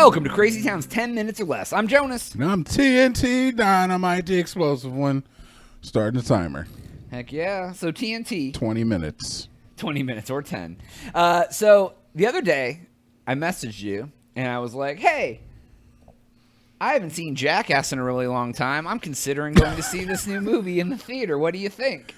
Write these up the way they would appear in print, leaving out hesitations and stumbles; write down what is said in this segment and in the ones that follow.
Welcome to Crazy Town's 10 Minutes or Less. I'm Jonas. And I'm TNT Dynamite, the explosive one. Starting the timer. Heck yeah. So TNT. 20 minutes. 20 minutes or 10. So the other day, I messaged you, and I was like, hey, I haven't seen Jackass in a really long time. I'm considering going to see this new movie in the theater. What do you think?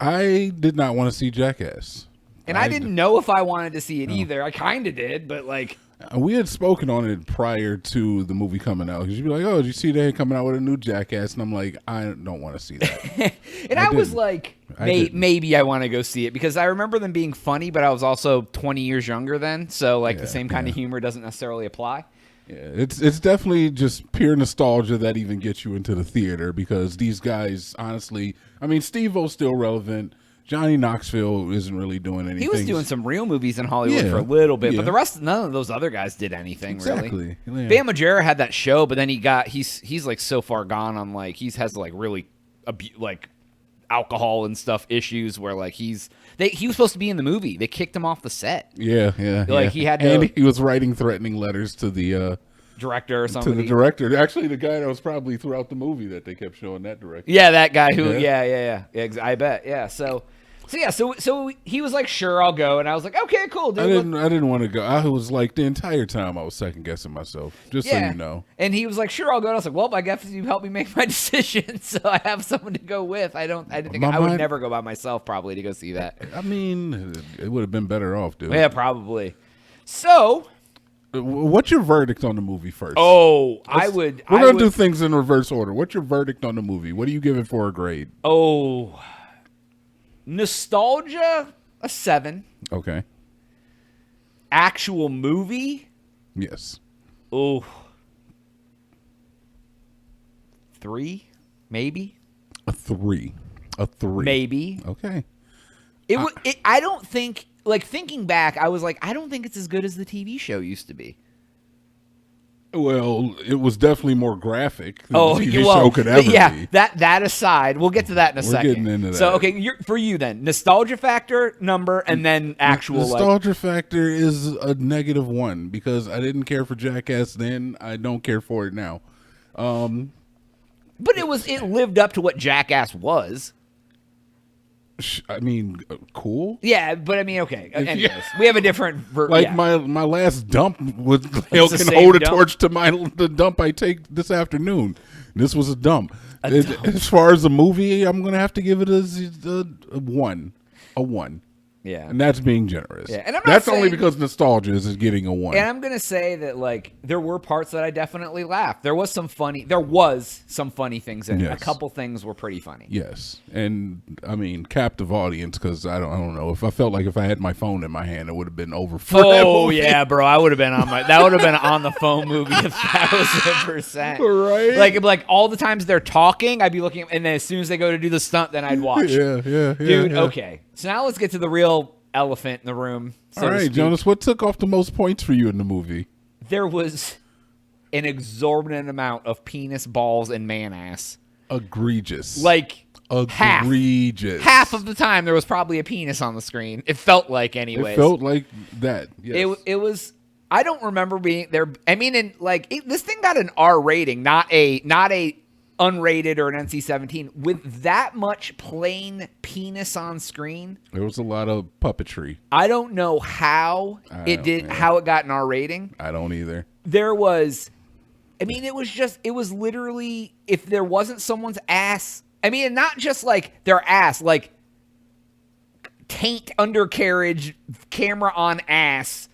I did not want to see Jackass. And I didn't know if I wanted to see it either. I kind of did, but like... We had spoken on it prior to the movie coming out. Because you'd be like, oh, did you see they coming out with a new Jackass? And I'm like, I don't want to see that. And I was like, maybe I want to go see it. Because I remember them being funny, but I was also 20 years younger then. So like the same kind of humor doesn't necessarily apply. Yeah, it's definitely just pure nostalgia that even gets you into the theater. Because these guys, honestly, I mean, Steve-O's still relevant. Johnny Knoxville isn't really doing anything. He was doing some real movies in Hollywood for a little bit, but the rest, none of those other guys did anything really. Yeah. Bam Margera had that show, but then he's like so far gone on like he has like really like alcohol and stuff issues where like he was supposed to be in the movie. They kicked him off the set. Yeah. Like he had to, and he was writing threatening letters to the director or something. To the director. Actually, the guy that was probably throughout the movie that they kept showing that director. Yeah, that guy who. Yeah. I bet. Yeah. So he was like, sure, I'll go, and I was like, okay, cool, dude. I didn't want to go. I was like the entire time I was second guessing myself, just so you know. And he was like, sure, I'll go. And I was like, well, I guess you helped me make my decision, so I have someone to go with. I didn't think I would never go by myself probably to go see that. I mean, it would have been better off, dude. Yeah, probably. So. What's your verdict on the movie first? Oh, We're gonna do things in reverse order. What's your verdict on the movie? What do you give it for a grade? Oh. Nostalgia, a 7. Okay. Actual movie? Yes. Oh. 3, maybe? A 3. Maybe. Okay. I don't think, like, thinking back, I was like, I don't think it's as good as the TV show used to be. Well, it was definitely more graphic than the TV show could ever be. That aside, we'll get to that in a second. We're getting into that. So, okay, for you then, nostalgia factor, number, and then actual... Nostalgia factor is a -1 because I didn't care for Jackass then. I don't care for it now. But it lived up to what Jackass was. I mean, cool. Yeah, but I mean, okay. Anyways, we have a different... my last dump was can hold a torch to the dump I take this afternoon. This was a dump. As far as the movie, I'm going to have to give it a 1. A 1. Yeah. And that's being generous. Yeah. And that's only because nostalgia is getting a 1. And I'm going to say that, like, there were parts that I definitely laughed. There was some funny things in it. A couple things were pretty funny. Yes. And, I mean, captive audience, because I don't know. If I had my phone in my hand, it would have been over for that movie. Yeah, bro. That would have been on the phone movie 1,000%. Right? Like all the times they're talking, I'd be looking, and then as soon as they go to do the stunt, then I'd watch. Yeah. Dude, okay. So now let's get to the real elephant in the room. All right, Jonas, what took off the most points for you in the movie? There was an exorbitant amount of penis, balls, and man ass. Egregious. Like egregious. Half of the time there was probably a penis on the screen. It felt like anyways. It felt like that. Yes. It was. I don't remember being there. I mean, this thing got an R rating, not a unrated or an NC-17 with that much plain penis on screen. There was a lot of puppetry. I don't know how how it got an R rating. I don't either. There was, I mean, it was literally, if there wasn't someone's ass, I mean, and not just like their ass, like taint undercarriage, camera on ass,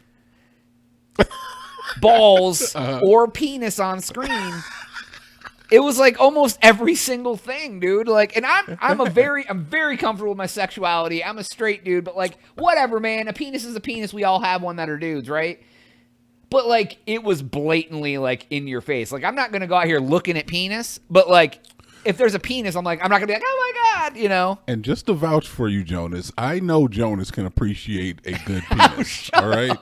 balls, or penis on screen. It was like almost every single thing, dude. Like, and I'm very comfortable with my sexuality. I'm a straight dude, but like, whatever, man. A penis is a penis. We all have one that are dudes, right? But like, it was blatantly like in your face. Like, I'm not gonna go out here looking at penis, but like, if there's a penis, I'm not gonna be like, oh my God, you know. And just to vouch for you, Jonas, I know Jonas can appreciate a good penis. All right.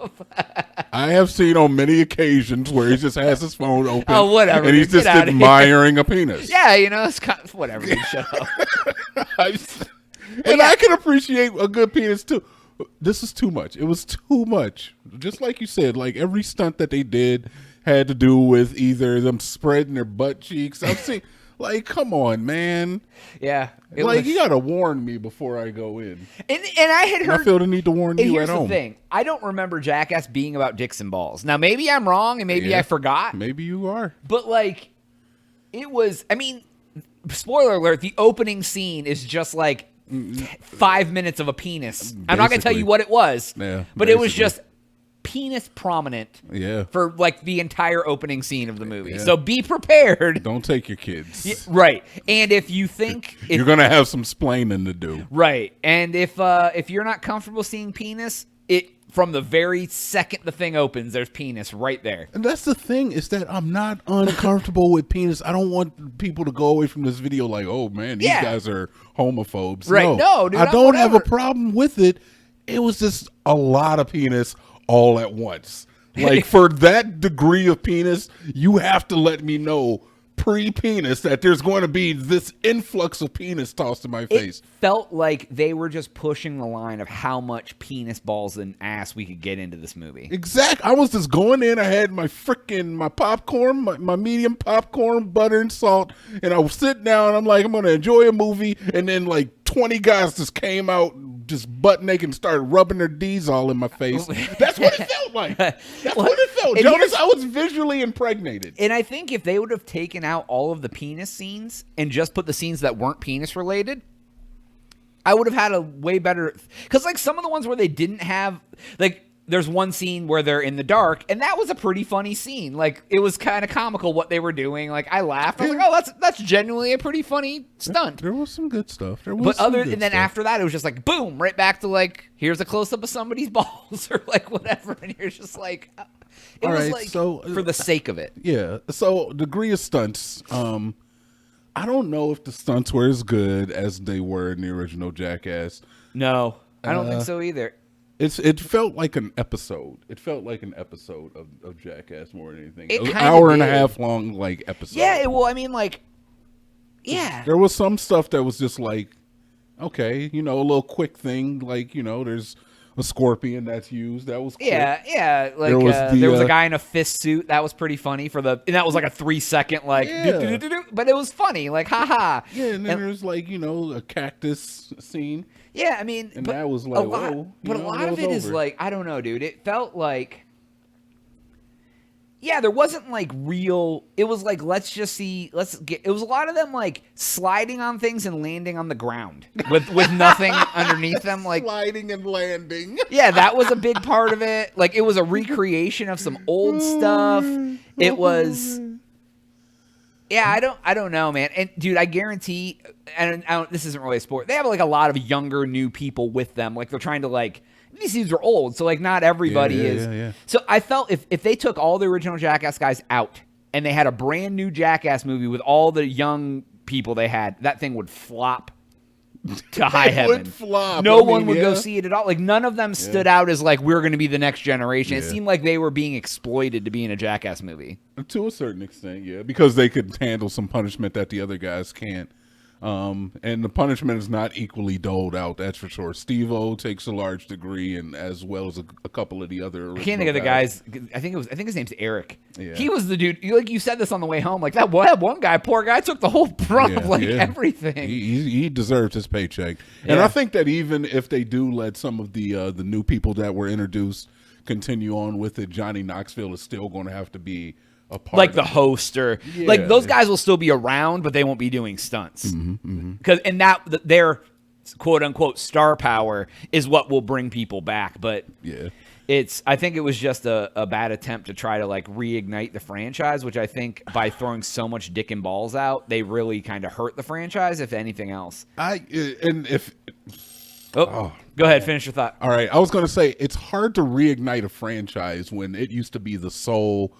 I have seen on many occasions where he just has his phone open. Oh, whatever. And he's just admiring a penis. Yeah, you know, it's kind of, whatever. Dude, shut up. I can appreciate a good penis too. this is too much. It was too much. Just like you said, like every stunt that they did had to do with either them spreading their butt cheeks. I've seen, like, come on, man. Yeah. Like, you got to warn me before I go in. And I had heard. I feel the need to warn you at home. Here's the thing. I don't remember Jackass being about dicks and balls. Now, maybe I'm wrong and maybe I forgot. Maybe you are. But, like, it was, I mean, spoiler alert, the opening scene is just like 5 minutes of a penis. Basically. I'm not going to tell you what it was. Yeah, but it was just penis prominent for like the entire opening scene of the movie. So be prepared. Don't take your kids. Yeah, right. And if you think you're going to have some splaining to do. Right. And if you're not comfortable seeing penis, it from the very second the thing opens, there's penis right there. And that's the thing, is that I'm not uncomfortable with penis. I don't want people to go away from this video like, oh man, these guys are homophobes. Right. No, dude, I don't have a problem with it. It was just a lot of penis all at once. Like, for that degree of penis, you have to let me know pre-penis that there's going to be this influx of penis tossed in my face. It felt like they were just pushing the line of how much penis, balls, and ass we could get into this movie. Exactly. I was just going in. I had my popcorn, my medium popcorn, butter and salt, and I was sitting down. And I'm like, I'm going to enjoy a movie, and then like 20 guys just came out just butt naked and started rubbing their D's all in my face. That's what it felt like. That's what it felt. Jonas, I was visually impregnated. And I think if they would have taken out all of the penis scenes and just put the scenes that weren't penis related, I would have had a way better, because like some of the ones where they didn't have, like there's one scene where they're in the dark, and that was a pretty funny scene. Like, it was kind of comical what they were doing. Like, I laughed. I was like, oh, that's genuinely a pretty funny stunt. There was some good stuff. After that, it was just like, boom, right back to like, here's a close-up of somebody's balls or like whatever. And you're just like, it was like, for the sake of it. Yeah. So, degree of stunts. I don't know if the stunts were as good as they were in the original Jackass. No, I don't think so either. It felt like an episode. It felt like an episode of Jackass more than anything. It an hour and a half long like episode. Yeah, well, I mean, like, yeah. There was some stuff that was just like, okay, a little quick thing. Like, there's a scorpion that's used. That was quick. Yeah. Like there was a guy in a fist suit. That was pretty funny and that was like a 3-second like, but it was funny. Like, haha. Yeah, and then there's like a cactus scene. Yeah, I mean, and that was like, a lot of it is like, I don't know, dude. It felt like, there wasn't like real. It was like, it was a lot of them like sliding on things and landing on the ground with nothing underneath them, like sliding and landing. Yeah, that was a big part of it. Like, it was a recreation of some old stuff. It was. Yeah, I don't know, man. And dude, I guarantee, this isn't really a sport. They have like a lot of younger, new people with them. Like, they're trying to like, these dudes are old, so like not everybody is. Yeah. So I felt if they took all the original Jackass guys out and they had a brand new Jackass movie with all the young people they had, that thing would flop to high heaven. No one would go see it at all. Like, none of them stood out as like, we're going to be the next generation. It seemed like they were being exploited to be in a Jackass movie. To a certain extent, yeah, because they could handle some punishment that the other guys can't. And the punishment is not equally doled out, that's for sure. Steve-O takes a large degree, and as well as a couple of the other. I can't think of the guys. I think his name's Eric. Yeah. He was the dude. Like, you said this on the way home. Like, that one guy, poor guy, took the whole brunt of like everything. He deserved his paycheck, and I think that even if they do let some of the new people that were introduced continue on with it, Johnny Knoxville is still going to have to be a part like the host, or like those guys will still be around, but they won't be doing stunts. Because their quote unquote star power is what will bring people back. But I think it was just a bad attempt to try to like reignite the franchise, which I think by throwing so much dick and balls out, they really kind of hurt the franchise, if anything else. Go ahead, finish your thought. All right, I was going to say, it's hard to reignite a franchise when it used to be the sole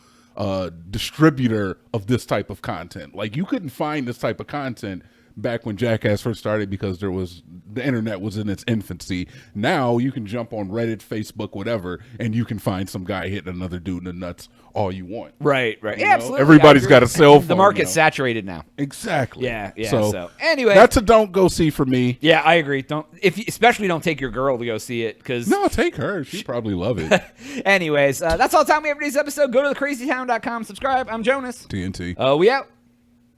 distributor of this type of content. Like, you couldn't find this type of content back when Jackass first started because the internet was in its infancy. Now you can jump on Reddit, Facebook, whatever, and you can find some guy hitting another dude in the nuts all you want. Right. You Yeah, know? absolutely. Everybody's got a cell phone. The market's now. saturated now. Exactly. Yeah. So anyway, that's a don't go see for me. Yeah, I agree. Especially don't take your girl to go see it because No, take her. She'd probably love it. Anyways, that's all the time we have for today's episode. Go to thecrazytown.com, subscribe. I'm Jonas. TNT. We out.